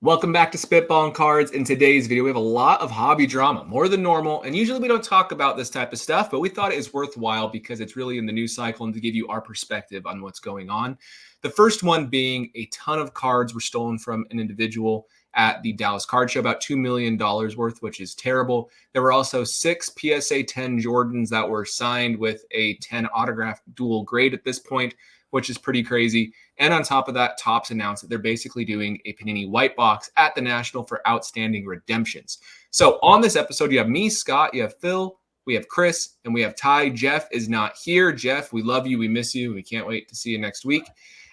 Welcome back to Spitballin Cards. In today's video, we have a lot of hobby drama, more than normal. And usually we don't talk about this type of stuff, but we thought it is worthwhile because it's really in the news cycle and to give you our perspective on what's going on. The first one being a ton of cards were stolen from an individual at the Dallas Card Show, about $2 million worth, which is terrible. There were also 6 PSA 10 Jordans that were signed with a 10 autograph dual grade at this point, which is pretty crazy. And on top of that, Topps announced that they're basically doing a Panini white box at the National for outstanding redemptions. So on this episode, you have me, Scott, you have Phil, we have Chris, and we have Ty. Jeff is not here. Jeff, we love you. We miss you. We can't wait to see you next week.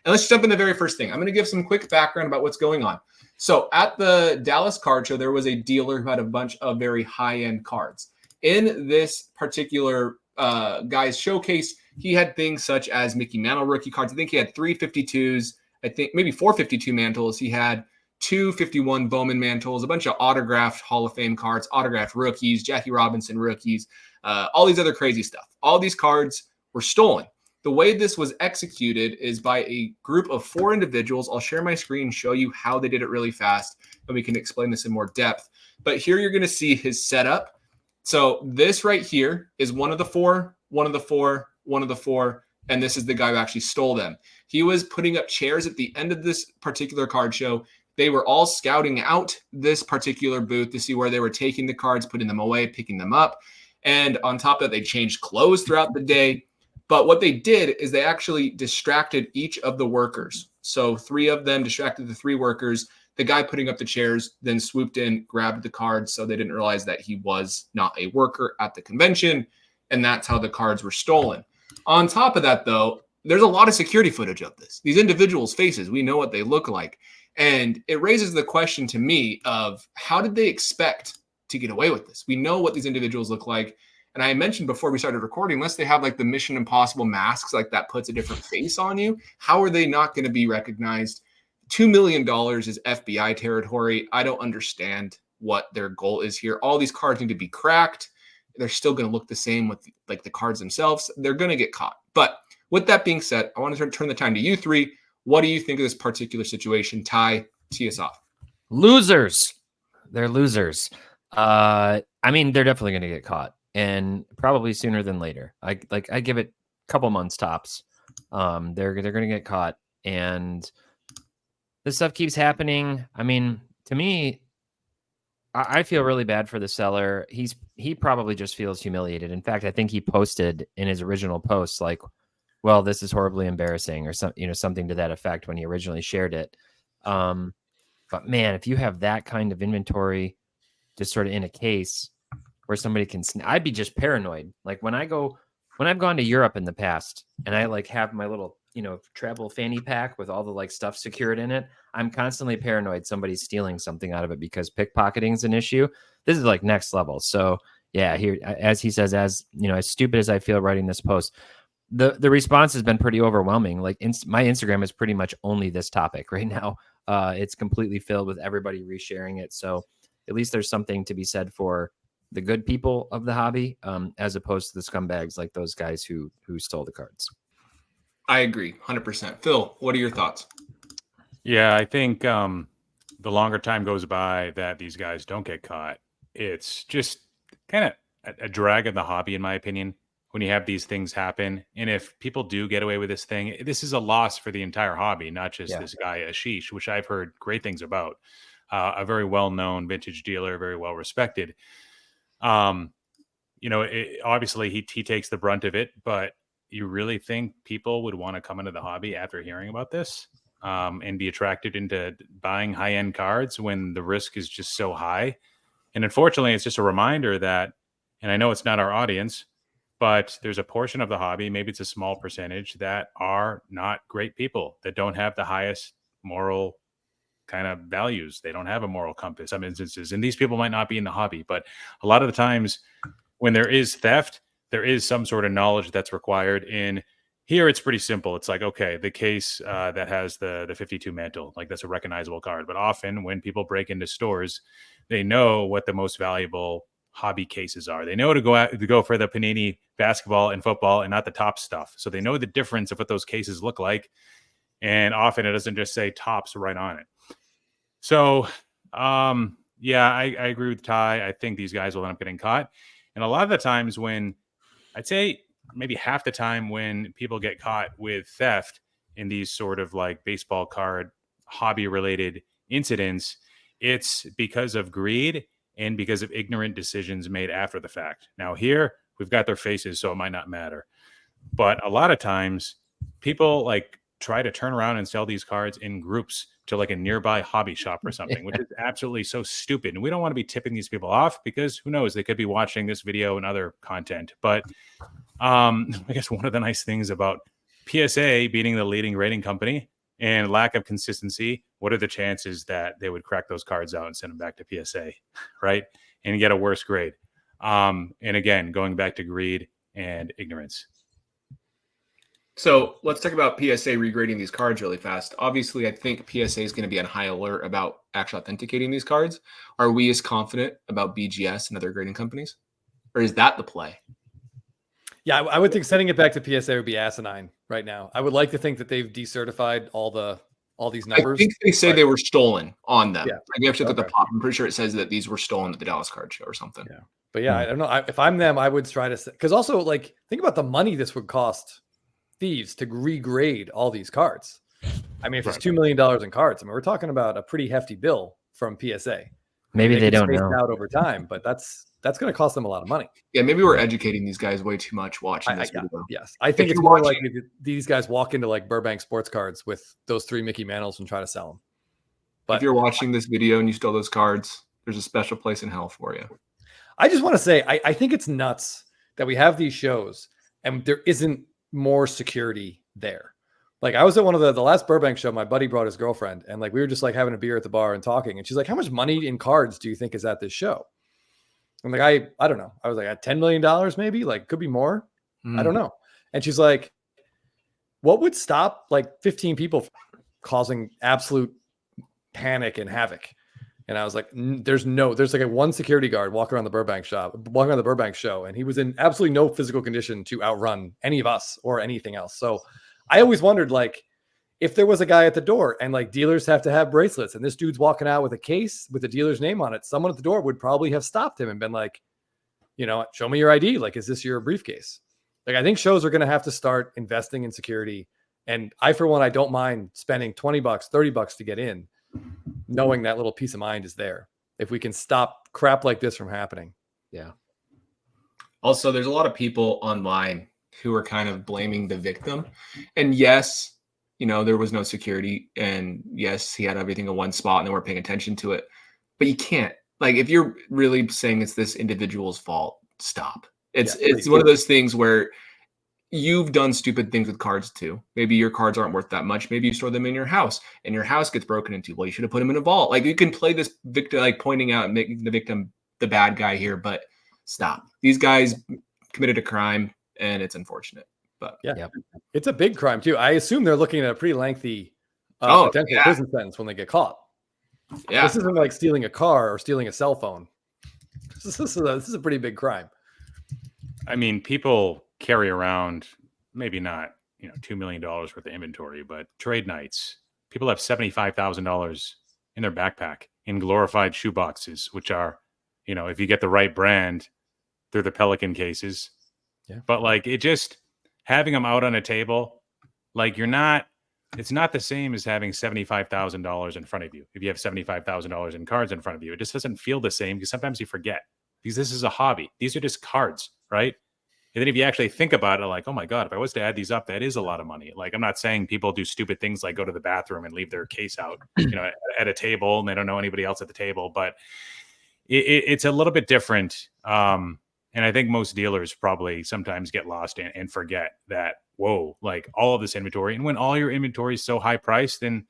And let's jump into the very first thing. I'm going to give some quick background about what's going on. So at the Dallas Card Show, there was a dealer who had a bunch of very high-end cards. In this particular guy's showcase, he had things such as Mickey Mantle rookie cards. I think he had 352s. I think maybe 452 mantles. He had 251 Bowman mantles, a bunch of autographed Hall of Fame cards, autographed rookies, Jackie Robinson rookies, all these other crazy stuff. All these cards were stolen. The way this was executed is by a group of 4 individuals. I'll share my screen and show you how they did it really fast, and we can explain this in more depth. But here you're going to see his setup. So this right here is one of the 4, one of the 4, one of the 4, and this is the guy who actually stole them. He was putting up chairs at the end of this particular card show. They were all scouting out this particular booth to see where they were taking the cards, putting them away, picking them up. And on top of that, they changed clothes throughout the day. But what they did is they actually distracted each of the workers. So 3 of them distracted the 3 workers. The guy putting up the chairs then swooped in, grabbed the cards, so they didn't realize that he was not a worker at the convention. And that's how the cards were stolen. On top of that, though, there's a lot of security footage of this. These individuals' faces, we know what they look like. And it raises the question to me of how did they expect to get away with this? We know what these individuals look like. And I mentioned before we started recording, unless they have like the Mission Impossible masks, like that puts a different face on you, how are they not going to be recognized? $2 million is FBI territory. I don't understand what their goal is here. All these cards need to be cracked. They're still going to look the same with like the cards themselves. They're going to get caught. But with that being said, I want to turn the time to you 3. What do you think of this particular situation? Ty, tee us off. Losers. They're losers. I mean, they're definitely going to get caught, and probably sooner than later. I give it a couple months tops. They're going to get caught, and this stuff keeps happening. I mean, to me, I feel really bad for the seller. He probably just feels humiliated. In fact, I think he posted in his original post like, well, this is horribly embarrassing, or something to that effect when he originally shared it. But man, if you have that kind of inventory just sort of in a case where somebody can, I'd be just paranoid. Like when I've gone to Europe in the past and I like have my little, travel fanny pack with all the like stuff secured in it, I'm constantly paranoid somebody's stealing something out of it because pickpocketing is an issue. This is like next level. So yeah, here, as he says, as stupid as I feel writing this post, the response has been pretty overwhelming. Like my Instagram is pretty much only this topic right now. It's completely filled with everybody resharing it. So at least there's something to be said for the good people of the hobby, as opposed to the scumbags like those guys who stole the cards. I agree, 100%. Phil, what are your thoughts? Yeah, I think the longer time goes by that these guys don't get caught, it's just kind of a drag of the hobby, in my opinion, when you have these things happen. And if people do get away with this thing, this is a loss for the entire hobby, not just this guy, Ashish, which I've heard great things about. A very well-known vintage dealer, very well-respected. Obviously he takes the brunt of it, but you really think people would want to come into the hobby after hearing about this and be attracted into buying high-end cards when the risk is just so high? And unfortunately, it's just a reminder that, and I know it's not our audience, but there's a portion of the hobby, maybe it's a small percentage, that are not great people, that don't have the highest moral kind of values. They don't have a moral compass, some instances. And these people might not be in the hobby, but a lot of the times when there is theft, there is some sort of knowledge that's required. In here, it's pretty simple. It's like, okay, the case that has the 52 mantle, like that's a recognizable card. But often when people break into stores, they know what the most valuable hobby cases are. They know to go for the Panini basketball and football and not the top stuff. So they know the difference of what those cases look like. And often it doesn't just say Topps right on it. So, yeah, I agree with Ty. I think these guys will end up getting caught. And a lot of the times when I'd say maybe half the time when people get caught with theft in these sort of like baseball card hobby related incidents, it's because of greed and because of ignorant decisions made after the fact. Now, here we've got their faces, so it might not matter. But a lot of times people like try to turn around and sell these cards in groups to like a nearby hobby shop or something, which is absolutely so stupid. And we don't want to be tipping these people off because who knows, they could be watching this video and other content. But I guess one of the nice things about PSA beating the leading rating company and lack of consistency, what are the chances that they would crack those cards out and send them back to PSA, right? And get a worse grade. And again, going back to greed and ignorance. So let's talk about PSA regrading these cards really fast. Obviously, I think PSA is going to be on high alert about actually authenticating these cards. Are we as confident about BGS and other grading companies? Or is that the play? Yeah, I would think sending it back to PSA would be asinine right now. I would like to think that they've decertified all these numbers. I think they say they were stolen on them. Yeah. Like you have to look at the pop. I'm pretty sure it says that these were stolen at the Dallas card show or something. Yeah. But yeah, I don't know. If I'm them, I would try to, because also like think about the money this would cost thieves to regrade all these cards. I mean, if it's $2 million in cards, I mean, we're talking about a pretty hefty bill from PSA. Maybe they don't know out over time, but that's going to cost them a lot of money. Yeah, maybe we're educating these guys way too much watching this video. Yes, I think it's more like these guys walk into like Burbank sports cards with those 3 Mickey Mantles and try to sell them. But if you're watching this video and you stole those cards, there's a special place in hell for you. I just want to say, I think it's nuts that we have these shows and there isn't more security there. Like I was at one of the last Burbank show, my buddy brought his girlfriend and like, we were just like having a beer at the bar and talking. And she's like, how much money in cards do you think is at this show? I'm like, I don't know. I was like at $10 million, maybe like could be more. I don't know. And she's like, what would stop like 15 people from causing absolute panic and havoc? And I was like, there's like a one security guard walking around the Burbank show. And he was in absolutely no physical condition to outrun any of us or anything else. So I always wondered, like, if there was a guy at the door and like dealers have to have bracelets and this dude's walking out with a case with the dealer's name on it, someone at the door would probably have stopped him and been like, you know, show me your ID. Like, is this your briefcase? Like, I think shows are going to have to start investing in security. And I, for one, I don't mind spending $20, $30 to get in, knowing that little peace of mind is there. If we can stop crap like this from happening. Yeah. Also, there's a lot of people online who are kind of blaming the victim. And yes, you know, there was no security. And yes, he had everything in one spot and they weren't paying attention to it. But you can't, like, if you're really saying it's this individual's fault, stop. It's one of those things where you've done stupid things with cards too. Maybe your cards aren't worth that much. Maybe you store them in your house and your house gets broken into. Well, you should have put them in a vault. Like, you can play this victim, like pointing out and making the victim the bad guy here, but stop. These guys committed a crime and it's unfortunate. But yeah, it's a big crime too. I assume they're looking at a pretty lengthy potential prison sentence when they get caught. Yeah, this isn't like stealing a car or stealing a cell phone. This is a pretty big crime. I mean, people carry around maybe not, you know, $2 million worth of inventory, but trade nights. People have $75,000 in their backpack in glorified shoe boxes, which are, you know, if you get the right brand, they're the Pelican cases. Yeah. But like, it just having them out on a table, like it's not the same as having $75,000 in front of you. If you have $75,000 in cards in front of you, it just doesn't feel the same because sometimes you forget because this is a hobby. These are just cards, right? And then if you actually think about it, like, oh my God, if I was to add these up, that is a lot of money. Like, I'm not saying people do stupid things like go to the bathroom and leave their case out, you know, at a table and they don't know anybody else at the table, but it's a little bit different. And I think most dealers probably sometimes get lost and forget that, whoa, like all of this inventory. And when all your inventory is so high priced, then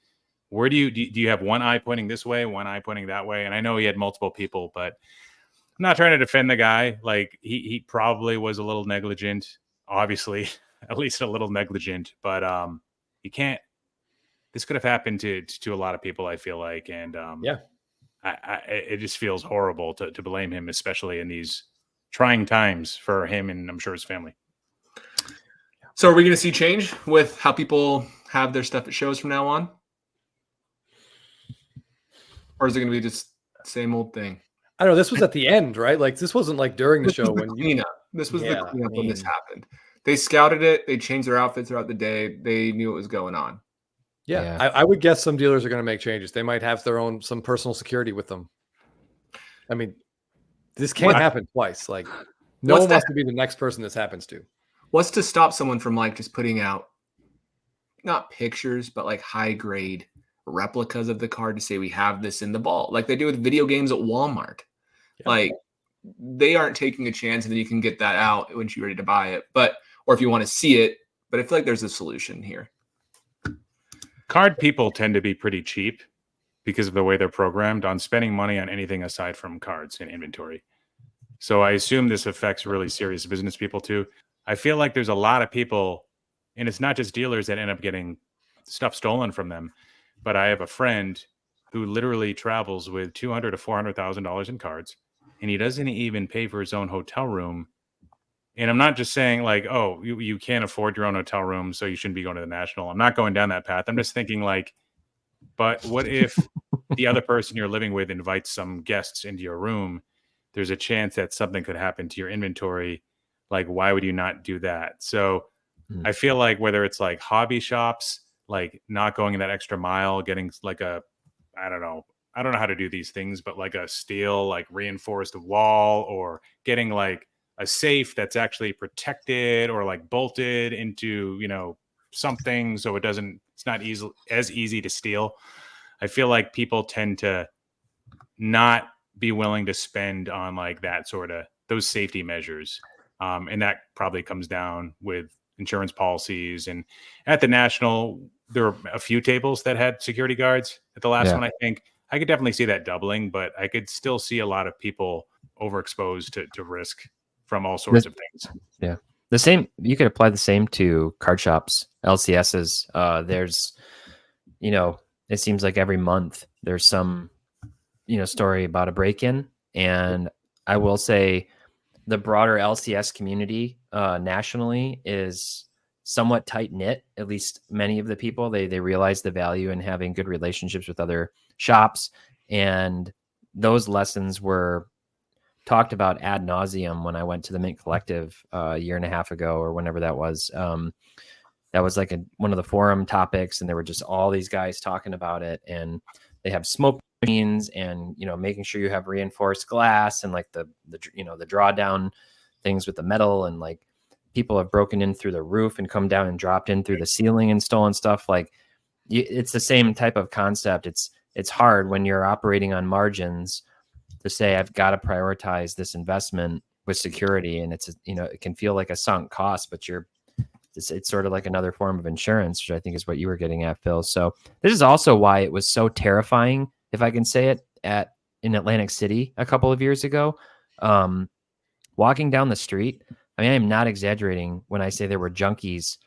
where do you have one eye pointing this way, one eye pointing that way? And I know he had multiple people, but I'm not trying to defend the guy. Like he probably was a little negligent, obviously, at least a little negligent, but you can't, this could have happened to a lot of people, I feel like. And it just feels horrible to blame him, especially in these trying times for him and I'm sure his family. So are we going to see change with how people have their stuff at shows from now on? Or is it going to be just same old thing? I don't know. This was at the end, right? Like this wasn't like during the This show was the when you. cleanup. This was the Yeah, cleanup I when this mean- happened. They scouted it. They changed their outfit throughout the day. They knew what was going on. Yeah, Yeah. I would guess some dealers are going to make changes. They might have their own some personal security with them. I mean, this can't happen twice. Like, no What's one that- wants to be the next person this happens to. What's to stop someone from like just putting out not pictures, but like high grade replicas of the card to say we have this in the vault, like they do with video games at Walmart. Yeah. Like they aren't taking a chance, and then you can get that out when you're ready to buy it. But or if you want to see it, but I feel like there's a solution here. Card people tend to be pretty cheap because of the way they're programmed on spending money on anything aside from cards and inventory. So I assume this affects really serious business people too. I feel like there's a lot of people, and it's not just dealers that end up getting stuff stolen from them, but I have a friend who literally travels with $200,000 to $400,000 in cards, and he doesn't even pay for his own hotel room. And I'm not just saying like, oh, you can't afford your own hotel room, so you shouldn't be going to the National. I'm not going down that path. I'm just thinking like, but what if the other person you're living with invites some guests into your room? There's a chance that something could happen to your inventory. Like, why would you not do that? So I feel like whether it's like hobby shops, like not going that extra mile, getting like I don't know how to do these things, but like a steel, like reinforced wall, or getting like a safe that's actually protected or like bolted into, something so it's not as easy to steal. I feel like people tend to not be willing to spend on like that sort of those safety measures. And that probably comes down with insurance policies. And at the National, there were a few tables that had security guards. At the last one, I think I could definitely see that doubling, but I could still see a lot of people overexposed to risk from all sorts of things. Yeah. The same, you could apply the same to card shops, LCSs. There's, it seems like every month there's some, story about a break-in. And I will say the broader LCS community nationally is somewhat tight-knit. At least many of the people, they realize the value in having good relationships with other shops. And those lessons were talked about ad nauseum when I went to the Mint Collective a year and a half ago, or whenever that was. That was like one of the forum topics, and there were just all these guys talking about it. And they have smoke machines, and making sure you have reinforced glass, and like the drawdown things with the metal, and like people have broken in through the roof and come down and dropped in through the ceiling and stolen stuff. Like it's the same type of concept. It's hard when you're operating on margins to say I've got to prioritize this investment with security, and it's it can feel like a sunk cost, but it's sort of like another form of insurance, which I think is what you were getting at, Phil. So this is also why it was so terrifying, if I can say it, in Atlantic City a couple of years ago. Walking down the street, I mean, I'm not exaggerating when I say there were junkies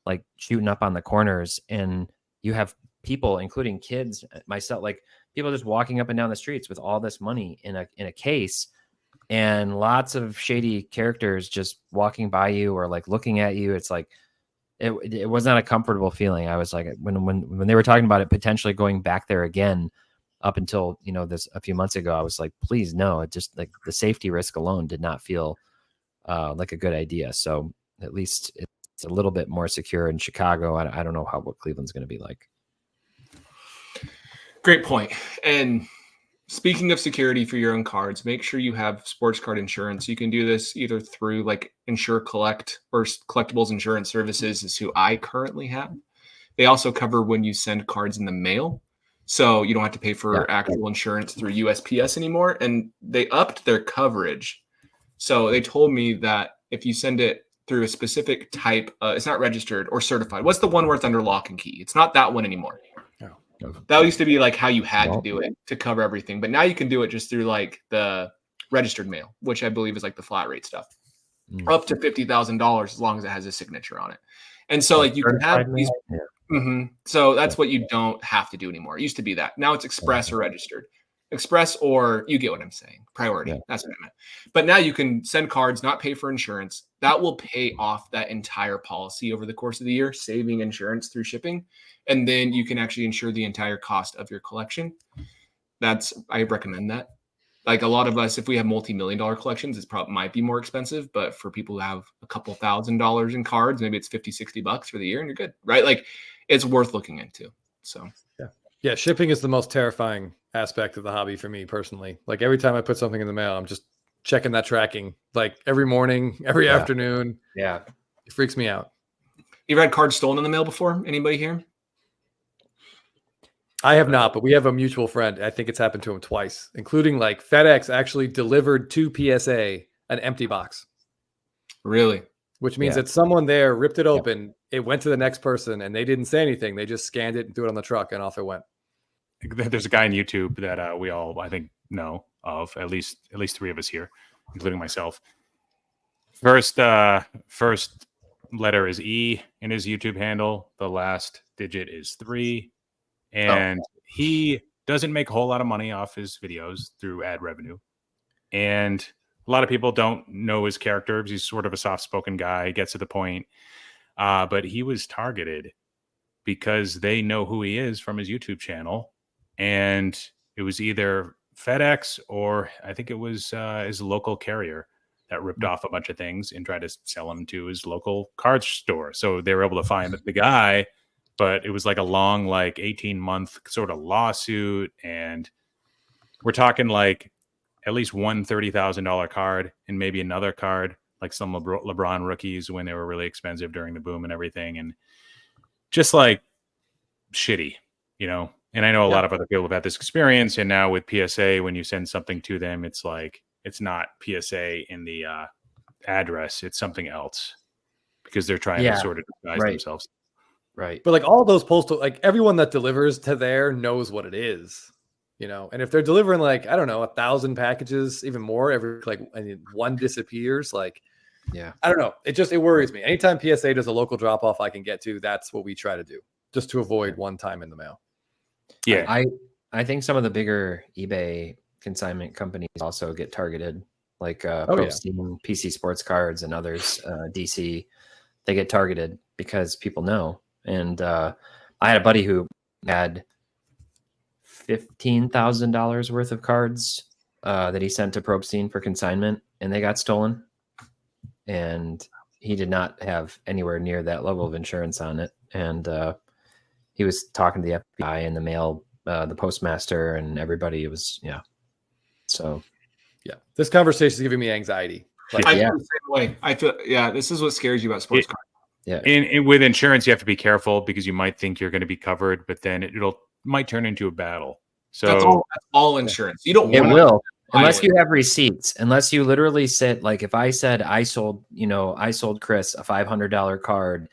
like shooting up on the corners, and you have people, including kids, myself, like people just walking up and down the streets with all this money in a case, and lots of shady characters just walking by you or like looking at you. It's like it was not a comfortable feeling. I was like, when they were talking about it potentially going back there again, up until this a few months ago, I was like, please no. It just like the safety risk alone did not feel like a good idea. So at least it's a little bit more secure in Chicago. I don't know what Cleveland's going to be like. Great point. And speaking of security for your own cards, make sure you have sports card insurance. You can do this either through like Insure Collect or Collectibles Insurance Services is who I currently have. They also cover when you send cards in the mail. So you don't have to pay for actual insurance through USPS anymore. And they upped their coverage. So they told me that if you send it through a specific type, it's not registered or certified. What's the one where it's under lock and key? It's not that one anymore. That used to be like how you had to do it to cover everything. But now you can do it just through like the registered mail, which I believe is like the flat rate stuff, up to $50,000 as long as it has a signature on it. And so like you can have these. So that's what you don't have to do anymore. It used to be that. Now it's express or registered. Express, or you get what I'm saying. Priority. That's what I meant. But now you can send cards, not pay for insurance. That will pay off that entire policy over the course of the year, saving insurance through shipping. And then you can actually insure the entire cost of your collection. I recommend that. Like a lot of us, if we have multi-million-dollar collections, it's probably might be more expensive, but for people who have a couple $1,000s in cards, maybe it's 50, $60 for the year and you're good, right? Like it's worth looking into. So yeah, shipping is the most terrifying aspect of the hobby for me personally. Like every time I put something in the mail, I'm just checking that tracking, like every morning, every afternoon. Yeah. It freaks me out. you've had cards stolen in the mail before? Anybody here? I have not, but we have a mutual friend. I think it's happened to him twice, including like FedEx actually delivered to PSA an empty box, Really? which means Yeah. that someone there ripped it open. It went to the next person and they didn't say anything. They just scanned it and threw it on the truck and off it went. There's a guy on YouTube that we all, I think, know of, at least 3 of us here, including myself. First letter is E in his YouTube handle. The last digit is 3. And he doesn't make a whole lot of money off his videos through ad revenue. And a lot of people don't know his character. He's sort of a soft-spoken guy, gets to the point. But he was targeted because they know who he is from his YouTube channel. And it was either FedEx or I think it was his local carrier that ripped off a bunch of things and tried to sell them to his local card store. So they were able to find the guy, but it was like a long, like 18-month sort of lawsuit. And we're talking like at least one $30,000 card and maybe another card, like some LeBron rookies when they were really expensive during the boom and everything. And just like shitty, you know? And I know a lot of other people have had this experience. And now with PSA, when you send something to them, it's like, it's not PSA in the address. It's something else because they're trying to sort of disguise themselves. Right. But like all those postal, like everyone that delivers to there knows what it is, you know. And if they're delivering like, I don't know, 1,000 packages, even more every like, and one disappears, like, I don't know. It worries me. Anytime PSA does a local drop off I can get to, that's what we try to do just to avoid one time in the mail. Yeah. I think some of the bigger eBay consignment companies also get targeted, like Posting, PC Sports Cards and others, DC. They get targeted because people know. And I had a buddy who had $15,000 worth of cards that he sent to Probstein for consignment, and they got stolen. And he did not have anywhere near that level of insurance on it. And he was talking to the FBI and the mail, the postmaster, and everybody. It was So this conversation is giving me anxiety. Like, I feel the same way. I feel this is what scares you about sports cards. Yeah. And with insurance, you have to be careful because you might think you're going to be covered, but then it might turn into a battle. So that's all insurance. You don't. It will, unless you have receipts. Unless you literally said, like, if I said I sold Chris a $500 card,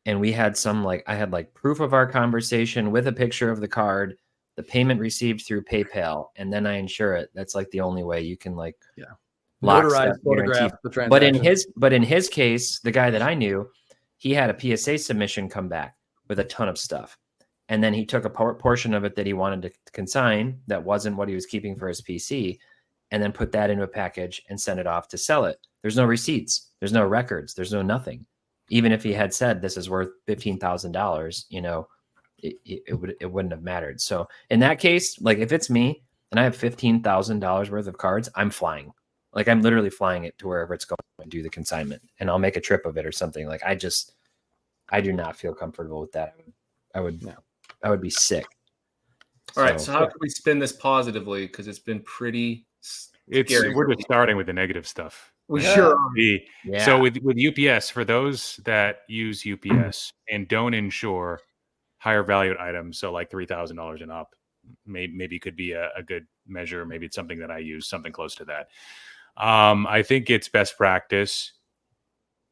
and we had I had like proof of our conversation with a picture of the card, the payment received through PayPal, and then I insure it. That's like the only way you can notarize, photograph the transaction. But in his case, the guy that I knew, he had a PSA submission come back with a ton of stuff. And then he took a portion of it that he wanted to consign that wasn't what he was keeping for his PC, and then put that into a package and sent it off to sell it. There's no receipts. There's no records. There's no nothing. Even if he had said this is worth $15,000, it wouldn't have mattered. So in that case, like if it's me and I have $15,000 worth of cards, I'm flying. Like I'm literally flying it to wherever it's going to do the consignment, and I'll make a trip of it or something. Like I do not feel comfortable with that. I would be sick. All right. So how can we spin this positively? Because it's been pretty scary. We're just starting with the negative stuff. We sure are. So with UPS, for those that use UPS and don't insure higher valued items, so like $3,000 and up, maybe could be a good measure. Maybe it's something that I use, something close to that. I think it's best practice.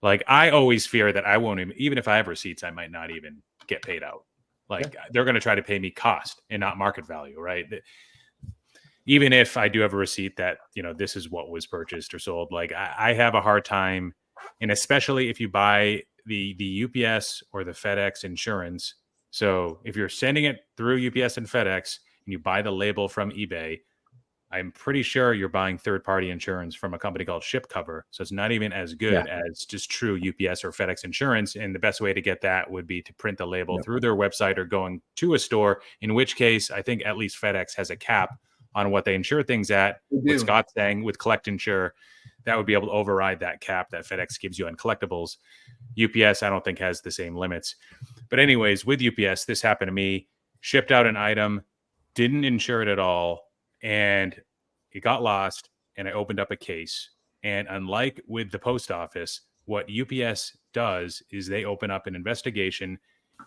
Like I always fear that I won't even if I have receipts, I might not even get paid out. Like they're going to try to pay me cost and not market value, right? Even if I do have a receipt that, this is what was purchased or sold, like I have a hard time. And especially if you buy the UPS or the FedEx insurance. So if you're sending it through UPS and FedEx and you buy the label from eBay, I'm pretty sure you're buying third-party insurance from a company called ShipCover. So it's not even as good as just true UPS or FedEx insurance. And the best way to get that would be to print the label through their website or going to a store, in which case I think at least FedEx has a cap on what they insure things at. They What do. Scott's saying with collect insure, that would be able to override that cap that FedEx gives you on collectibles. UPS, I don't think, has the same limits. But anyways, with UPS, this happened to me. Shipped out an item, didn't insure it at all, and it got lost, and I opened up a case. And unlike with the post office, what UPS does is they open up an investigation,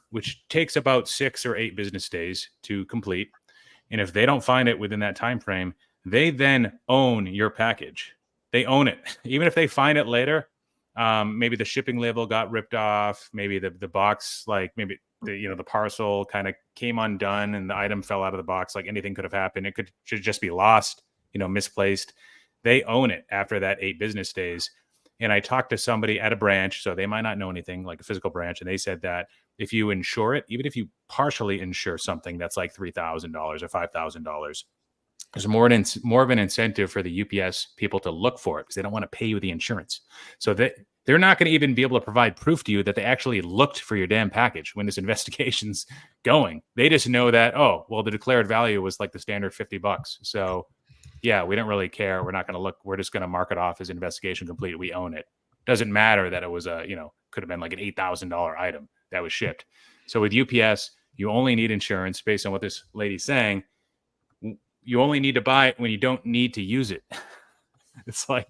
which takes about 6 or 8 business days to complete. And if they don't find it within that time frame, they then own your package. They own it. Even if they find it later, maybe the shipping label got ripped off, maybe the box, like maybe the parcel kind of came undone and the item fell out of the box. Like anything could have happened. It should just be lost, misplaced. They own it after that 8 business days. And I talked to somebody at a branch, so they might not know anything, like a physical branch, and they said that if you insure it, even if you partially insure something that's like $3,000 or $5,000, there's more of an incentive for the UPS people to look for it because they don't want to pay you the insurance. So they're not going to even be able to provide proof to you that they actually looked for your damn package when this investigation's going. They just know that, oh, well, the declared value was like the standard $50. So yeah, we don't really care. We're not going to look. We're just going to mark it off as investigation complete. We own it. Doesn't matter that it was could have been like an $8,000 item that was shipped. So with UPS, you only need insurance based on what this lady's saying. You only need to buy it when you don't need to use it. It's like,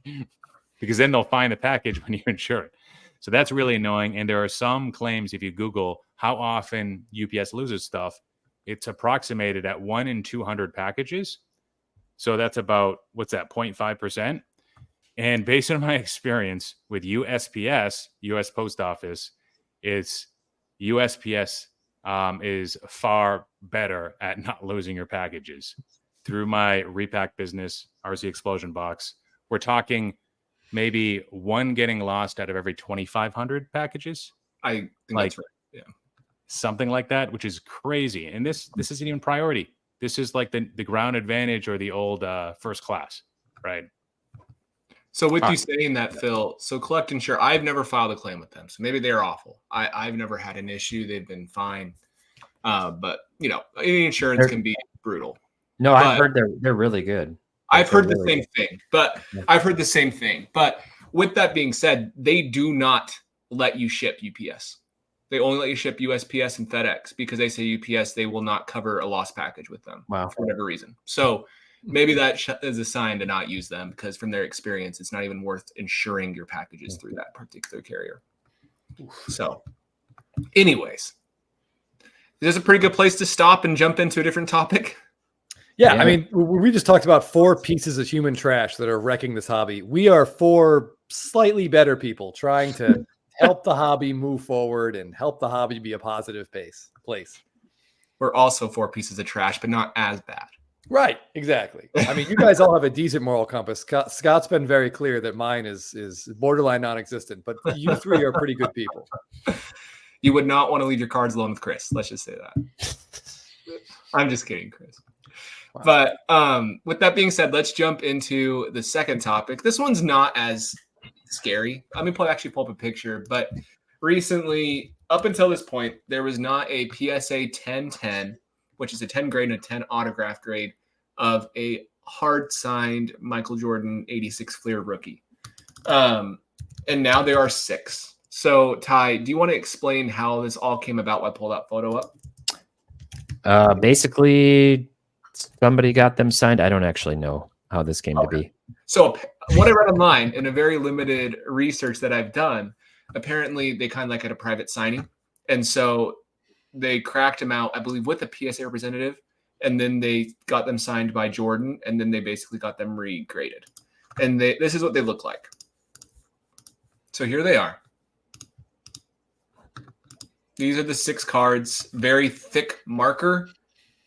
because then they'll find the package when you insure it. So that's really annoying. And there are some claims, if you Google how often UPS loses stuff, it's approximated at 1 in 200 packages. So that's about, 0.5%. And based on my experience with USPS, US Post Office, it's USPS is far better at not losing your packages. Through my repack business, RC Explosion Box, we're talking maybe 1 getting lost out of every 2,500 packages. I think that's right. Yeah. Something like that, which is crazy. And this isn't even priority. This is like the ground advantage or the old first class, right? So with you saying that, Phil, so collect insure, I've never filed a claim with them. So maybe they're awful. I've never had an issue. They've been fine. But, any insurance can be brutal. No, I've heard they're really good. I've heard the same thing. But with that being said, they do not let you ship UPS. They only let you ship USPS and FedEx because they say UPS, they will not cover a lost package with them for whatever reason. So maybe that is a sign to not use them because from their experience, it's not even worth insuring your packages through that particular carrier. So anyways, this is a pretty good place to stop and jump into a different topic. Yeah, I mean, we just talked about 4 pieces of human trash that are wrecking this hobby. We are 4 slightly better people trying to help the hobby move forward and help the hobby be a positive place. We're also 4 pieces of trash, but not as bad. Right, exactly. I mean, you guys all have a decent moral compass. Scott's been very clear that mine is borderline non-existent, but you 3 are pretty good people. You would not want to leave your cards alone with Chris. Let's just say that. I'm just kidding, Chris. Wow. But with that being said, let's jump into the second topic. This one's not as scary. I mean, pull up a picture, but recently, up until this point, there was not a PSA 1010, which is a 10 grade and a 10 autograph grade of a hard signed Michael Jordan 86 Fleer rookie. And now there are 6. So Ty, do you want to explain how this all came about? Why I pulled that photo up? Basically, somebody got them signed. I don't actually know how this came to be. So what I read online in a very limited research that I've done, apparently they kind of like had a private signing. And so they cracked them out, I believe, with a PSA representative. And then they got them signed by Jordan. And then they basically got them regraded. And this is what they look like. So here they are. These are the 6 cards, very thick marker,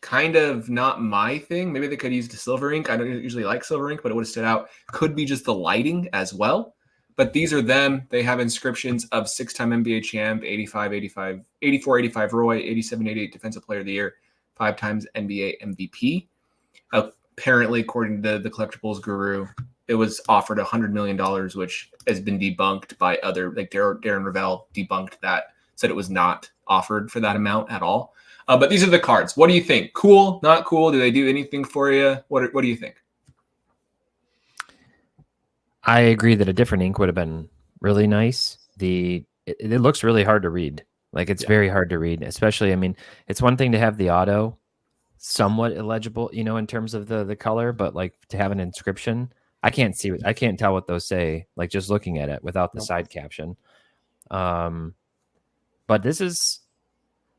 kind of not my thing. Maybe they could use the silver ink. I don't usually like silver ink, but it would have stood out. Could be just the lighting as well. But these are them. They have inscriptions of 6-time NBA champ, 84-85 Roy, 87-88 Defensive Player of the Year, 5 times NBA MVP. Apparently, according to the collectibles guru, it was offered $100 million, which has been debunked by other, like Darren Ravel debunked that. Said it was not offered for that amount at all. But these are the cards. What do you think? Cool? Not cool? Do they do anything for you? What do you think? I agree that a different ink would have been really nice. It looks really hard to read. Like it's very hard to read, especially, I mean, it's one thing to have the auto somewhat illegible, in terms of the color, but like to have an inscription, I can't tell what those say, like just looking at it without the side caption. But this is,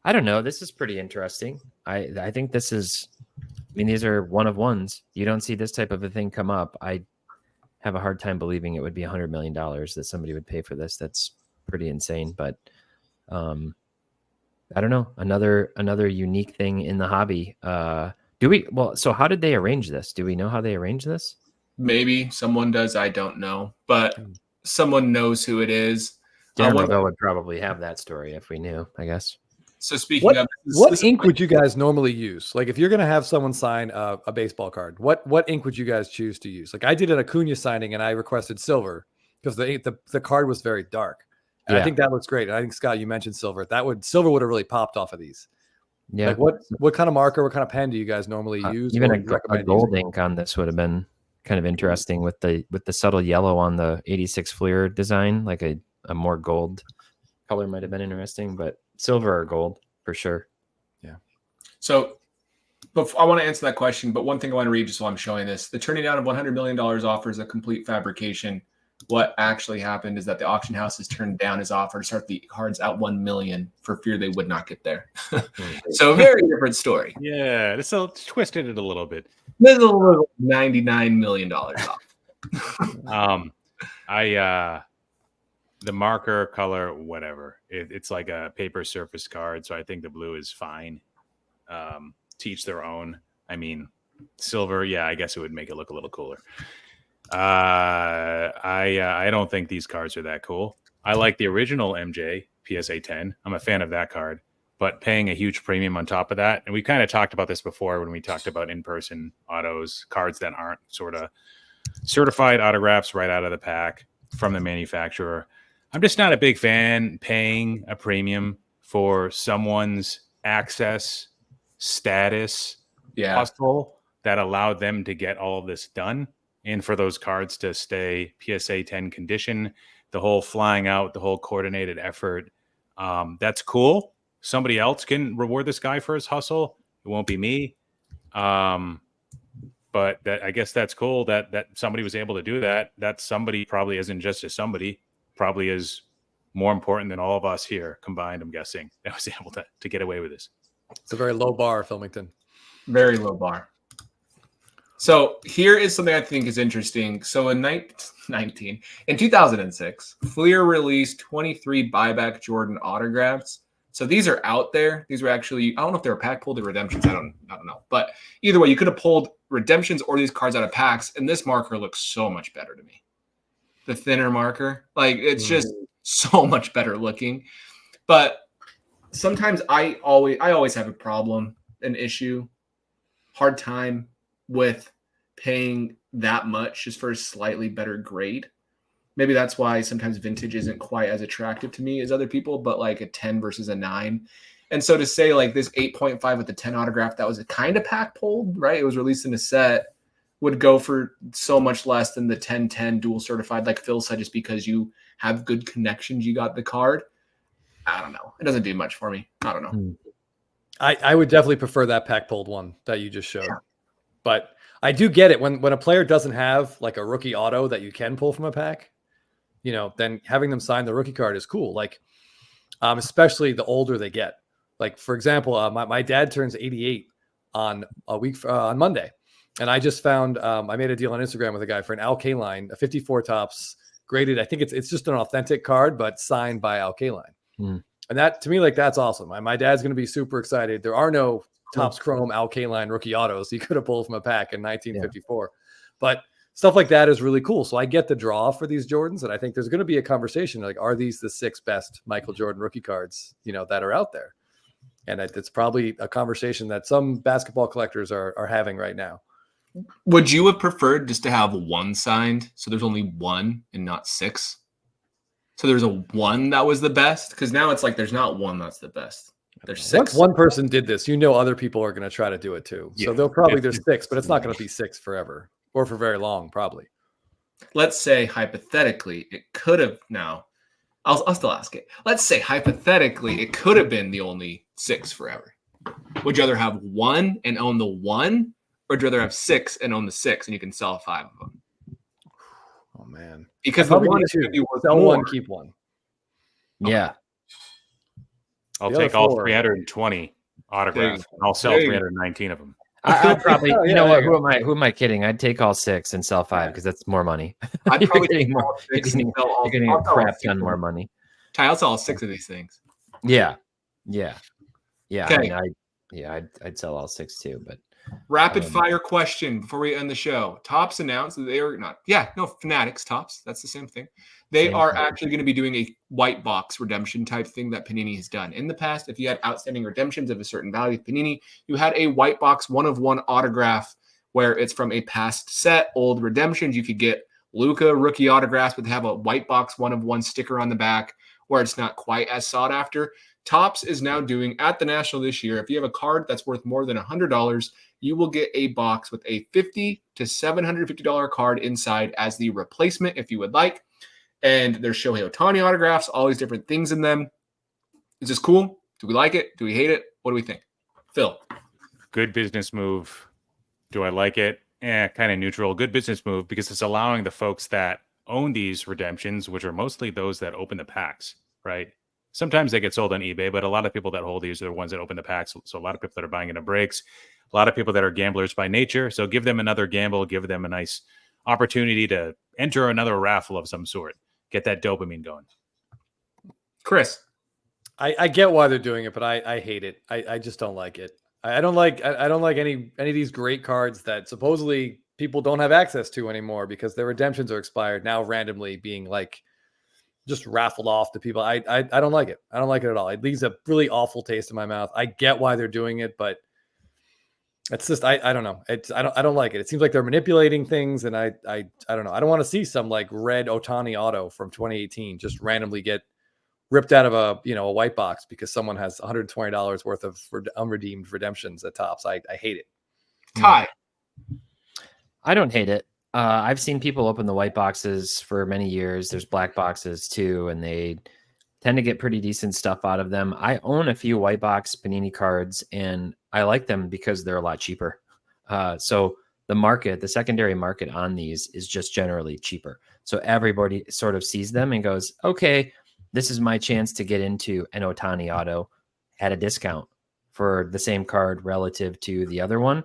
I don't know, this is pretty interesting. I think this is, these are one of ones. You don't see this type of a thing come up. I have a hard time believing it would be $100 million that somebody would pay for this. That's pretty insane. But I don't know. Another unique thing in the hobby. So how did they arrange this? Do we know how they arranged this? Maybe someone does. I don't know, but someone knows who it is. Dermot would probably have that story if we knew, I guess. So speaking of what ink would you guys normally use? Like if you're going to have someone sign a baseball card, what ink would you guys choose to use? Like I did an Acuna signing and I requested silver because the card was very dark. And I think that looks great. And I think, Scott, you mentioned silver. Silver would have really popped off of these. Yeah. Like what kind of marker, what kind of pen do you guys normally use? Even a gold ink on this would have been kind of interesting with the subtle yellow on the 86 Fleer design. Like a more gold color might have been interesting, but silver or gold for sure. Yeah. So I want to answer that question, but one thing I want to read just while I'm showing this: the turning down of $100 million offers a complete fabrication. What actually happened is that the auction house has turned down his offer to start the cards at $1 million for fear they would not get there. So a very different story. Yeah, this twisted it a little bit. This is a little $99 million off. The marker color, whatever. It's like a paper surface card, so I think the blue is fine. To each their own. I mean, silver, yeah, I guess it would make it look a little cooler. I don't think these cards are that cool. I like the original MJ PSA 10. I'm a fan of that card, but paying a huge premium on top of that, and we kind of talked about this before when we talked about in-person autos, cards that aren't sort of certified autographs right out of the pack from the manufacturer. I'm just not a big fan paying a premium for someone's access, status, hustle that allowed them to get all of this done. And for those cards to stay PSA 10 condition, the whole flying out, the whole coordinated effort, that's cool. Somebody else can reward this guy for his hustle. It won't be me. But I guess that's cool that somebody was able to do that. That somebody probably isn't just a somebody, probably is more important than all of us here combined, I'm guessing, that was able to get away with this. It's a very low bar, Filmington. Very low bar. So here is something I think is interesting. So in 2006, Fleer released 23 buyback Jordan autographs. So these are out there. These were actually, I don't know if they were pack pulled or redemptions. I don't know. But either way, you could have pulled redemptions or these cards out of packs. And this marker looks so much better to me. The thinner marker, like it's just so much better looking. But sometimes I always have a problem, an issue, hard time with paying that much just for a slightly better grade. Maybe that's why sometimes vintage isn't quite as attractive to me as other people, but like a 10 versus a 9. And so to say like this 8.5 with the 10 autograph that was a kind of pack pulled, right? It was released in a set, would go for so much less than the 10-10 dual certified, like Phil said, just because you have good connections, you got the card. I don't know. It doesn't do much for me. I don't know. I would definitely prefer that pack pulled one that you just showed. Yeah. But I do get it when a player doesn't have like a rookie auto that you can pull from a pack, then having them sign the rookie card is cool. Like, especially the older they get. Like, for example, my dad turns 88 on Monday. And I just found, I made a deal on Instagram with a guy for an Al Kaline, a 54 tops graded. I think it's just an authentic card, but signed by Al Kaline. And that, to me, like, that's awesome. My dad's going to be super excited. There are no Topps Chrome Al Kaline rookie autos he could have pulled from a pack in 1954. But stuff like that is really cool. So I get the draw for these Jordans. And I think there's going to be a conversation like, are these the 6 best Michael Jordan rookie cards, that are out there? And it's probably a conversation that some basketball collectors are having right now. Would you have preferred just to have one signed, so there's only one and not 6? So there's a one that was the best? Because now it's like there's not one that's the best. There's Once 6. one person did this, other people are going to try to do it too. So Yeah. they'll probably there's 6, but it's not going to be 6 forever or for very long, probably. Let's say hypothetically it could have now. I'll still ask it. Let's say hypothetically it could have been the only 6 forever. Would you rather have 1 and own the 1, or would you rather have 6 and own the 6 and you can sell 5 of them? Oh man, Because the probably 1 do is going to be worth sell more. 1, keep 1. Yeah. I'll The other take all 4. 320 autographs. I'll sell There you go. 319 of them. I'd probably, Oh, you yeah, know there what? you Who am I kidding? I'd take all 6 and sell 5 because that's more money. I'd You're probably getting take more. all You're 6 getting, and sell all. you're getting I'll a sell all crap 6 ton of more them. money. Ty, I'll sell all 6 of these things. Yeah. Okay. I'd sell all 6 too. But Rapid fire question before we end the show. Topps announced that they are not. Yeah, no, Fanatics, Topps. That's the same thing. They Same are thing. actually going to be doing a white box redemption type thing that Panini has done. In the past, if you had outstanding redemptions of a certain value, Panini, you had a white box 1-of-1 autograph where it's from a past set, old redemptions. You could get Luka rookie autographs, but they have a white box 1-of-1 sticker on the back where it's not quite as sought after. Topps is now doing at the National this year. If you have a card that's worth more than $100, you will get a box with a $50 to $750 card inside as the replacement if you would like. And there's Shohei Ohtani autographs, all these different things in them. Is this cool? Do we like it? Do we hate it? What do we think? Phil. Good business move. Do I like it? Kind of neutral. Good business move because it's allowing the folks that own these redemptions, which are mostly those that open the packs, right? Sometimes they get sold on eBay, but a lot of people that hold these are the ones that open the packs. So a lot of people that are buying into breaks, a lot of people that are gamblers by nature. So give them another gamble, give them a nice opportunity to enter another raffle of some sort. Get that dopamine going. Chris. I get why they're doing it, but I hate it. I just don't like it. I don't like any of these great cards that supposedly people don't have access to anymore because their redemptions are expired, now randomly being like just raffled off to people. I don't like it. I don't like it at all. It leaves a really awful taste in my mouth. I get why they're doing it, but it's just I don't know. I don't like it. It seems like they're manipulating things, and I don't know. I don't want to see some like red Ohtani auto from 2018 just randomly get ripped out of a white box because someone has $120 worth of unredeemed redemptions at Topps. I hate it. Ty. I don't hate it. I've seen people open the white boxes for many years. There's black boxes too, and they tend to get pretty decent stuff out of them. I own a few white box Panini cards, and I like them because they're a lot cheaper. So the secondary market on these is just generally cheaper. So everybody sort of sees them and goes, okay, this is my chance to get into an Ohtani auto at a discount for the same card relative to the other one.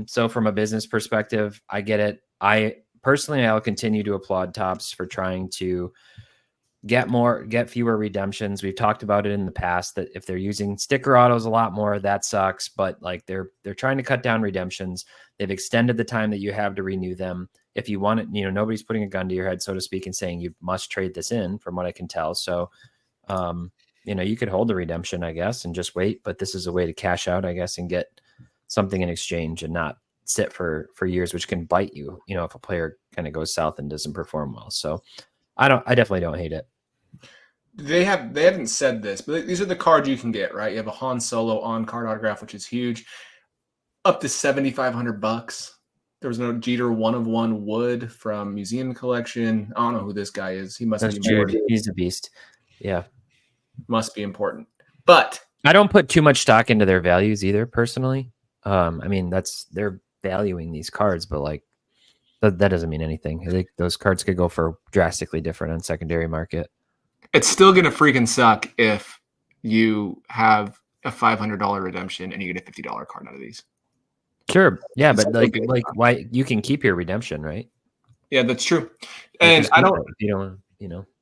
So from a business perspective, I get it. I'll continue to applaud Topps for trying to get fewer redemptions. We've talked about it in the past that if they're using sticker autos a lot more, that sucks. But like they're trying to cut down redemptions. They've extended the time that you have to renew them. If you want it, nobody's putting a gun to your head, so to speak, and saying you must trade this in, from what I can tell. So, you could hold the redemption, I guess, and just wait. But this is a way to cash out, I guess, and get something in exchange and not sit for years, which can bite you, if a player kind of goes south and doesn't perform well. So I definitely don't hate it. They haven't said this, but these are the cards you can get, right? You have a Han Solo on card autograph, which is huge, up to $7,500. There was no Jeter 1-of-1 Wood from Museum Collection. I don't know who this guy is. He must be important. He's a beast. Yeah. Must be important. But I don't put too much stock into their values either, personally. They're valuing these cards, but like that doesn't mean anything. I think those cards could go for drastically different on secondary market. it's still going to freaking suck if you have a $500 redemption and you get a $50 card out of these. Sure. Yeah, but like why you can keep your redemption, right? Yeah, that's true. And I don't,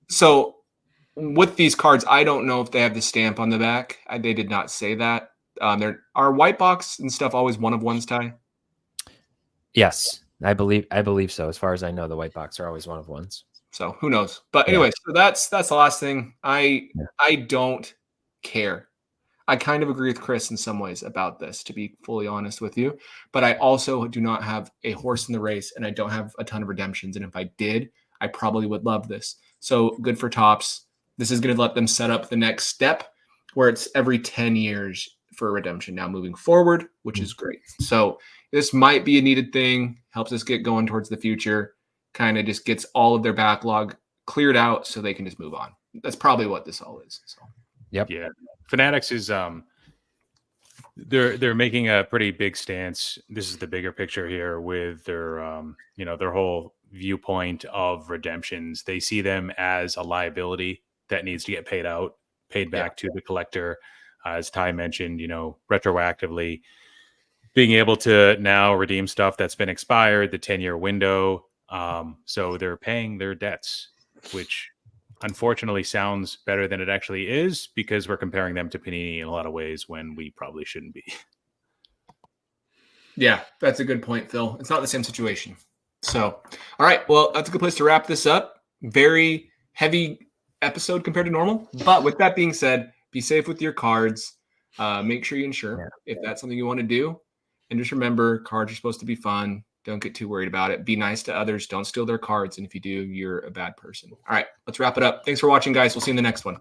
So with these cards, I don't know if they have the stamp on the back. They did not say that. There are white box and stuff always one of ones, Ty? Yes, I believe so. As far as I know, the white box are always one of ones. So who knows? But anyway, so that's the last thing. I don't care. I kind of agree with Chris in some ways about this, to be fully honest with you. But I also do not have a horse in the race, and I don't have a ton of redemptions. And if I did, I probably would love this. So good for Topps. This is going to let them set up the next step. where it's every 10 years for redemption now moving forward, which is great. So this might be a needed thing, helps us get going towards the future, kind of just gets all of their backlog cleared out so they can just move on. That's probably what this all is. So. Yep. Yeah. Fanatics is they're making a pretty big stance. This is the bigger picture here with their their whole viewpoint of redemptions. They see them as a liability that needs to get paid back to the collector. As Ty mentioned, retroactively being able to now redeem stuff that's been expired, the 10-year window. So they're paying their debts, which unfortunately sounds better than it actually is because we're comparing them to Panini in a lot of ways when we probably shouldn't be. Yeah, that's a good point, Phil. It's not the same situation. So, all right. Well, that's a good place to wrap this up. Very heavy episode compared to normal. But with that being said, be safe with your cards. Make sure you insure if that's something you want to do. And just remember, cards are supposed to be fun. Don't get too worried about it. Be nice to others. Don't steal their cards. And if you do, you're a bad person. All right, let's wrap it up. Thanks for watching, guys. We'll see you in the next one.